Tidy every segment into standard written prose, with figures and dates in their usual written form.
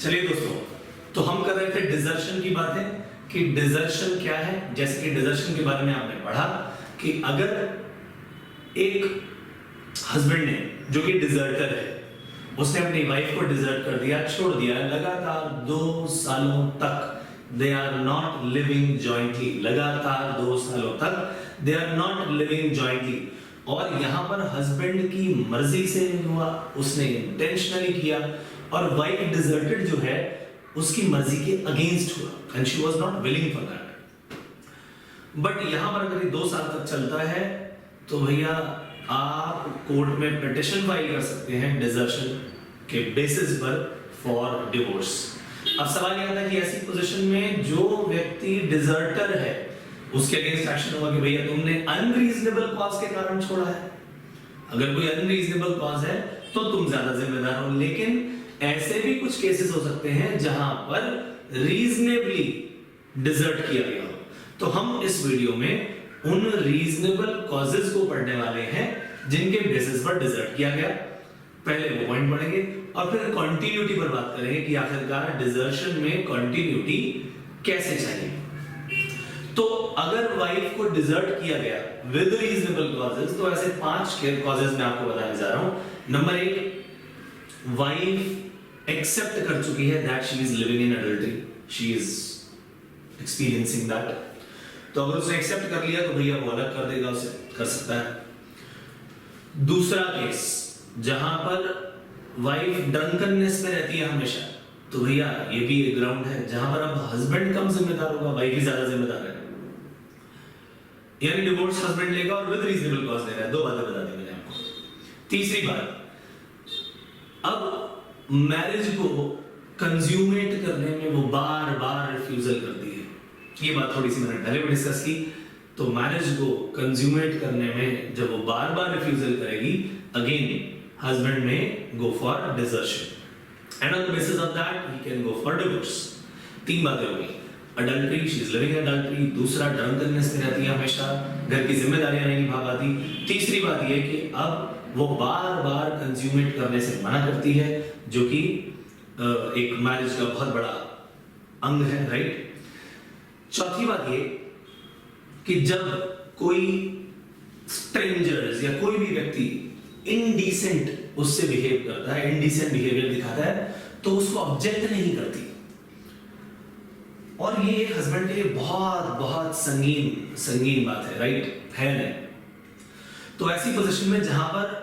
चलिए दोस्तों, तो हम कर रहे थे डिजर्शन की बातें कि डिजर्शन क्या है। जैसे कि डिजर्शन के बारे में आपने पढ़ा कि अगर एक हस्बैंड ने, जो कि डिजर्टर है, उसने अपनी वाइफ को डिजर्ट कर दिया, छोड़ दिया, लगातार 2 सालों तक they are not living jointly, लगातार 2 सालों तक they are not living jointly, और यहां पर हस्बैंड की मर्जी से नहीं हुआ, उसने इंटेंशनली किया, और वाइफ डिजर्टेड जो है उसकी मर्जी के अगेंस्ट हुआ and she was not willing for that. But यहां पर अगर ये 2 साल तक चलता है तो भैया आप कोर्ट में पिटिशन फाइल कर सकते हैं डिजर्शन के बेसिस पर फॉर डिवोर्स। अब सवाल यह आता है कि ऐसी पोजीशन में जो व्यक्ति डिजर्टर है उसके अगेंस्ट एक्शन होगा कि भैया तुमने अनरीजनेबल कॉज के कारण छोड़ा है। अगर कोई अनरीजनेबल कॉज है तो तुम ज्यादा जिम्मेदार हो, लेकिन ऐसे भी कुछ केसेस हो सकते हैं जहां पर रीजनेबली डिजर्ट किया गया हो। तो हम इस वीडियो में उन रीजनेबल कॉजेस को पढ़ने वाले हैं जिनके बेसिस पर डिजर्ट किया गया। पहले वो पॉइंट पढ़ेंगे और फिर कंटिन्यूटी पर बात करेंगे कि आखिरकार डिजर्शन में कंटिन्यूटी कैसे चाहिए। तो अगर वाइफ को डिजर्ट किया गया विद रीजनेबल कॉजेस, तो ऐसे 5 कॉजेस मैं आपको बताने जा रहा हूं। नंबर 1, वाइफ एक्सेप्ट कर चुकी है that she is living in adultery, she is experiencing that. तो अगर उसने एक्सेप्ट कर लिया तो भैया वो अलग कर देगा, उसे कर सकता है। दूसरा केस जहां पर वाइफ ड्रंकननेस में रहती है हमेशा, तो भैया ये भी एक ग्राउंड है जहां पर अब हस्बैंड कम जिम्मेदार होगा, वाइफ ही ज्यादा जिम्मेदार है, यानी डिवोर्स हस्बैंड लेगा और विद रीजनेबल कॉज ले रहा है। 2 बातें बता दी मैंने आपको। तीसरी बात, अब मैरिज को कंज्यूमेट करने में वो बार बार रिफ्यूजल करती है। ये बात थोड़ी सी मैंने पहले भी डिस्कस की। तो मैरिज को कंज्यूमेट करने में जब वो बार बार रिफ्यूजल करेगी, अगेन हस्बैंड में go for desertion and on the basis of that he can go for divorce. 3 बातें हो गई, adultery, she is living adultery, दूसरा ड्रंकननेस में रहती है हमेशा, घर की जिम्मेदारियां नहीं निभा पाती, तीसरी बात ये कि अब वो बार बार कंज्यूमेट करने से मना करती है, जो कि एक मैरिज का बहुत बड़ा अंग है, राइट। चौथी बात ये कि जब कोई स्ट्रेंजर्स या कोई भी व्यक्ति इनडिसेंट उससे बिहेव करता है, इनडिसेंट बिहेवियर दिखाता है, तो उसको ऑब्जेक्ट नहीं करती। और ये एक हस्बैंड के लिए बहुत बहुत संगीन बात है, राइट, है नहीं। तो ऐसी पोजीशन में जहां पर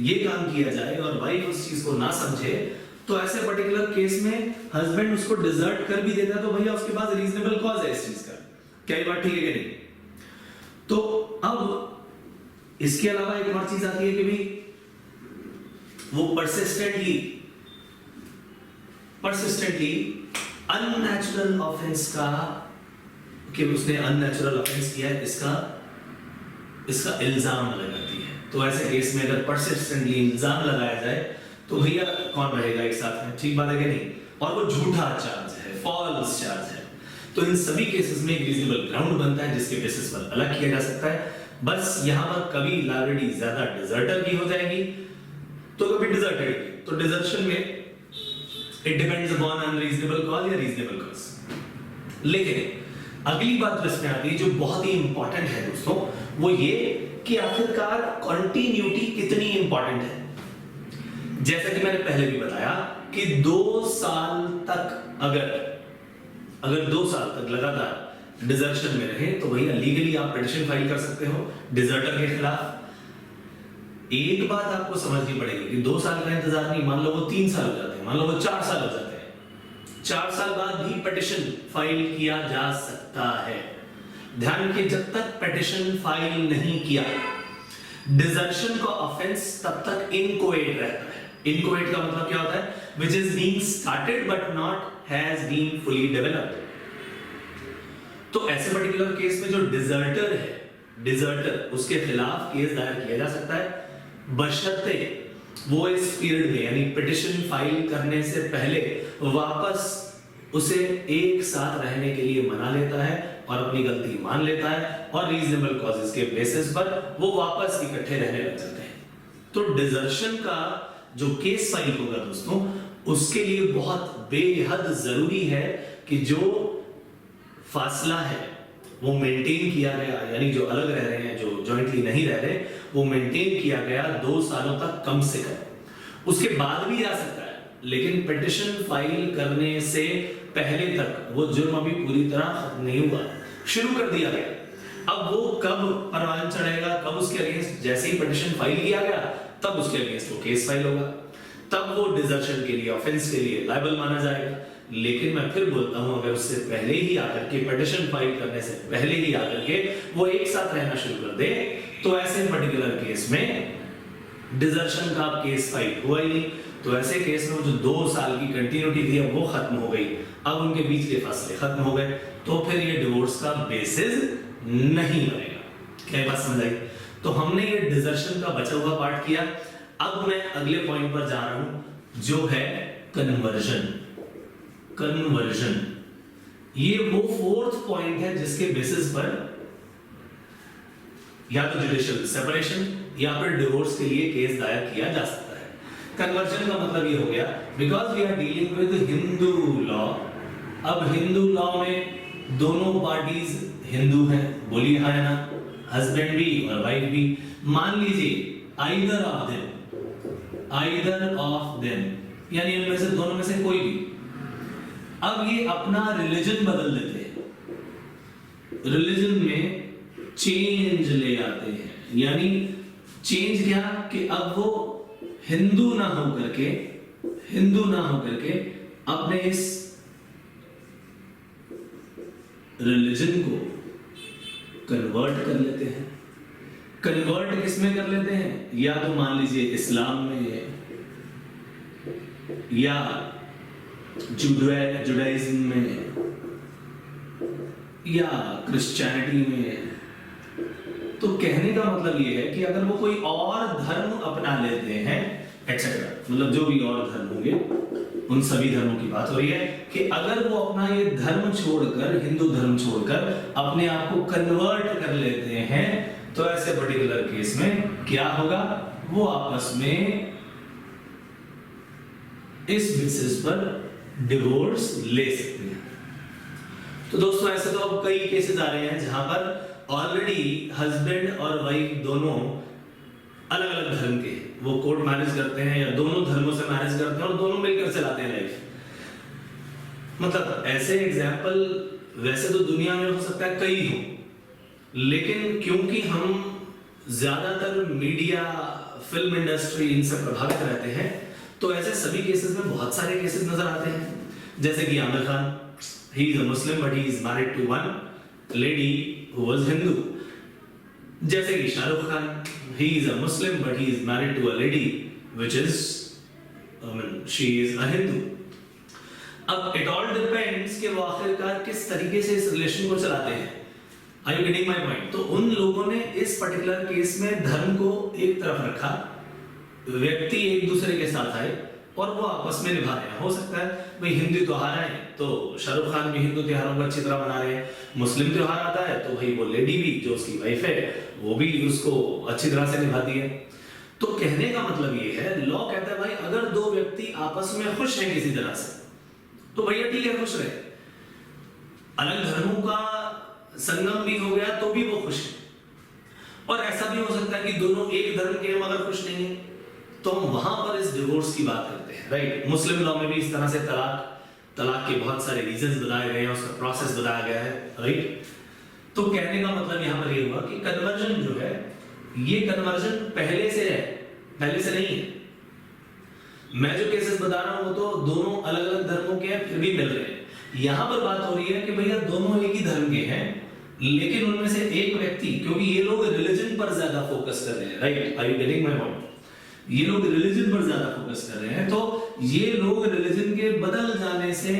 ये काम किया जाए और वाइफ उस चीज को ना समझे, तो ऐसे पर्टिकुलर केस में हस्बैंड उसको डिजर्ट कर भी देता है, तो भैया उसके पास रीजनेबल कॉज है इस चीज का। क्या ये बात ठीक है कि नहीं? तो अब इसके अलावा एक और चीज आती है कि भाई वो परसिस्टेंटली अननेचुरल ऑफेंस का, कि उसने अननेचुरल ऑफेंस किया है, इसका इल्जाम लगाती है। तो ऐसे केस में अगर परसिस्टेंटली इल्जाम लगाया जाए तो भैया कौन रहेगा एक साथ में? ठीक बात है कि नहीं? और वो झूठा चार्ज है, फॉल्स चार्ज है, तो इन सभी केसेस में एक रीजनेबल ग्राउंड बनता है जिसके बेसिस पर अलग किया जा सकता है। बस यहां पर कभी लाइबिलिटी ज्यादा डिजर्टर की हो जाएगी तो कभी डिजर्टेड की। तो डिजर्शन में it depends upon unreasonable cause या रीजनेबल कॉज। लेकिन अगली बात जो इसमें आती है, जो बहुत ही इंपॉर्टेंट है दोस्तों, वो ये कि आखिरकार कंटिन्यूटी कितनी इंपॉर्टेंट है। जैसा कि मैंने पहले भी बताया कि 2 साल तक अगर 2 साल तक लगातार डिजर्शन में रहे तो भैया लीगली आप पिटीशन फाइल कर सकते हो डिजर्टर के खिलाफ। एक बात आपको समझनी पड़ेगी कि 2 साल का इंतजार नहीं, मान लो वो 3 साल हो जाते हैं, मान लो वो 4 साल हो जाते हैं, 4 साल बाद भी पिटीशन फाइल किया जा सकता है। ध्यान रखिए, जब तक पिटीशन फाइल नहीं किया, डिजर्शन का ऑफेंस तब तक इनकोएट रहता है। इनकोएट का मतलब क्या होता है? which is being started but not has been fully developed। तो ऐसे पर्टिकुलर केस में जो डिजर्टर है, डिजर्टर, उसके खिलाफ केस दायर किया जा सकता है बशर्ते वो इस पीरियड में, यानी पिटीशन फाइल करने से पहले वापस उसे एक साथ रहने के लिए मना लेता है और अपनी गलती मान लेता है और रीजनेबल कॉजेस के बेसिस पर वो वापस इकट्ठे रहने लग जाते हैं। तो डिजर्शन का जो केस फाइल होगा दोस्तों, उसके लिए बहुत बेहद जरूरी है कि जो फासला है वो मेंटेन किया गया, यानी जो अलग रह रहे हैं, जो जॉइंटली नहीं रह रहे, वो मेंटेन किया गया 2 सालों तक कम से कम। उसके बाद भी आ सकता है, लेकिन पिटिशन फाइल करने से पहले तक वो जुर्म अभी पूरी तरह खत्म नहीं हुआ, शुरू कर दिया गया। अब वो कब परवान चढ़ेगा, कब उसके अगेंस्ट, जैसे ही पिटिशन फाइल किया गया तब उसके अगेंस्ट वो केस फाइल होगा, तब वो डिजर्शन के लिए, ऑफेंस के लिए लायबल माना जाएगा। लेकिन मैं फिर बोलता हूं, अगर उससे पहले ही आकर के, पिटिशन फाइल करने से पहले ही आकर के वो एक साथ रहना शुरू कर दे, तो ऐसे पर्टिकुलर केस में डिजर्शन का केस फाइल हुआ ही नहीं। तो ऐसे केस में जो 2 साल की कंटिन्यूटी थी वो खत्म हो गई, अब उनके बीच के फासले खत्म हो गए, तो फिर ये डिवोर्स का बेसिस नहीं बनेगा। क्या बात समझ आई? तो हमने ये डिजर्शन का बचा हुआ पार्ट किया। अब मैं अगले पॉइंट पर जा रहा हूं, जो है कन्वर्जन। कन्वर्जन ये वो 4th पॉइंट है जिसके बेसिस पर या तो जुडिशियल सेपरेशन या फिर डिवोर्स के लिए केस दायर किया जा सकता है। कन्वर्जन का मतलब ये हो गया, because we are dealing with Hindu law. अब हिंदू लॉ में दोनों पार्टीज हिंदू हैं, बोलिए हाँ या ना, हस्बैंड भी और वाइफ भी। मान लीजिए आइदर ऑफ देम, यानी इनमें से दोनों में से कोई भी। अब ये अपना रिलीजन बदल देते हैं, रिलीजन में चेंज ले आते हैं। यानी चेंज क्या कि अब वो हिंदू ना होकर के अपने इस रिलीजन को कन्वर्ट कर लेते हैं। कन्वर्ट किसमें कर लेते हैं? या तो मान लीजिए इस्लाम में, या जुडाइज्म में, या क्रिश्चियनिटी में। तो कहने का मतलब ये है कि अगर वो कोई और धर्म अपना लेते हैं एक्सेट्रा, मतलब जो भी और धर्म होंगे उन सभी धर्मों की बात हो रही है, कि अगर वो अपना ये धर्म छोड़कर, हिंदू धर्म छोड़कर अपने आप को कन्वर्ट कर लेते हैं, तो ऐसे पर्टिकुलर केस में क्या होगा? वो आपस में इस बेसिस पर डिवोर्स ले सकते हैं। तो दोस्तों ऐसे तो अब कई केसेस आ रहे हैं जहां पर ऑलरेडी हस्बैंड और वाइफ दोनों अलग अलग धर्म के, वो कोर्ट मैरिज करते हैं या दोनों धर्मों से मैरिज करते हैं और दोनों मिलकर चलाते हैं लाइफ। मतलब ऐसे एग्जाम्पल वैसे तो दुनिया में हो सकता है कई हो, लेकिन क्योंकि हम ज्यादातर मीडिया, फिल्म इंडस्ट्री इनसे प्रभावित रहते हैं, तो ऐसे सभी केसेस में बहुत सारे केसेस नजर आते हैं। जैसे कि Aamir Khan, he is a Muslim but he is married to one lady who was Hindu. जैसे कि Shahrukh Khan, he is a Muslim but he is married to a lady which is, she is a Hindu. अब it all depends कि वो आखिरकार किस तरीके से इस रिलेशन को चलाते हैं। Are you getting my point? तो उन लोगों ने इस पर्टिकुलर केस में धर्म को एक तरफ रखा, व्यक्ति एक दूसरे के साथ आए और वो आपस में निभा रहे हैं। हो सकता है भाई हिंदू त्योहार आए तो शाहरुख खान भी हिंदू त्योहारों को अच्छी तरह मना रहे हैं, मुस्लिम त्योहार आता है तो भाई वो लेडी भी, जो उसकी वाइफ है, वो भी उसको अच्छी तरह से निभाती है। तो कहने का मतलब ये है, लॉ कहता है भाई अगर दो व्यक्ति आपस में खुश हैं किसी तरह से, तो भैया ठीक है, खुश रहे। अलग धर्मों का संगम भी हो गया तो भी वो खुश है। और ऐसा भी हो सकता है कि दोनों एक धर्म के हम अगर खुश नहीं है, तो हम वहां पर इस डिवोर्स की बात करते हैं, राइट। मुस्लिम लॉ में भी इस तरह से तलाक के बहुत सारे रीजंस बताए गए हैं, उसका प्रोसेस बताया गया है, राइट। तो कहने का मतलब यहां पर ये हुआ कि कन्वर्जन जो है, ये कन्वर्जन पहले से है, पहले से नहीं है। मैं जो केसेस बता रहा हूं वो तो दोनों अलग अलग धर्मों के हैं, फिर भी मिल रहे हैं। यहां पर बात हो रही है कि भैया दोनों एक ही धर्म के हैं, लेकिन उनमें से एक व्यक्ति, क्योंकि ये लोग रिलीजन पर ज्यादा फोकस कर रहे हैं, right. Are you getting my point? ये लोग रिलीजन पर ज्यादा फोकस कर रहे हैं, तो ये लोग रिलीजन के बदल जाने से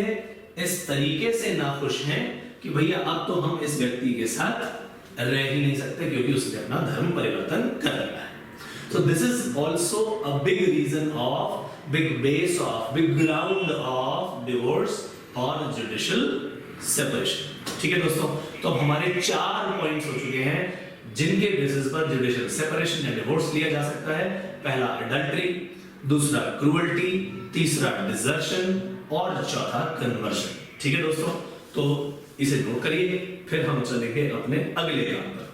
इस तरीके से नाखुश हैं कि भैया अब तो हम इस व्यक्ति के साथ रह ही नहीं सकते, क्योंकि उसने अपना धर्म परिवर्तन कर लिया है। So this is also a big reason of, big base of, big ground of divorce or judicial separation। ठीक है दोस्तों, तो हमारे 4 पॉइंट्स हो चुके हैं जिनके बेसिस पर जुडिशियल सेपरेशन या डिवोर्स लिया जा सकता है। पहला अडल्ट्री, दूसरा क्रूअल्टी, तीसरा डिजर्शन और चौथा कन्वर्शन। ठीक है दोस्तों, तो इसे नोट करिए, फिर हम चलेंगे अपने अगले काम पर।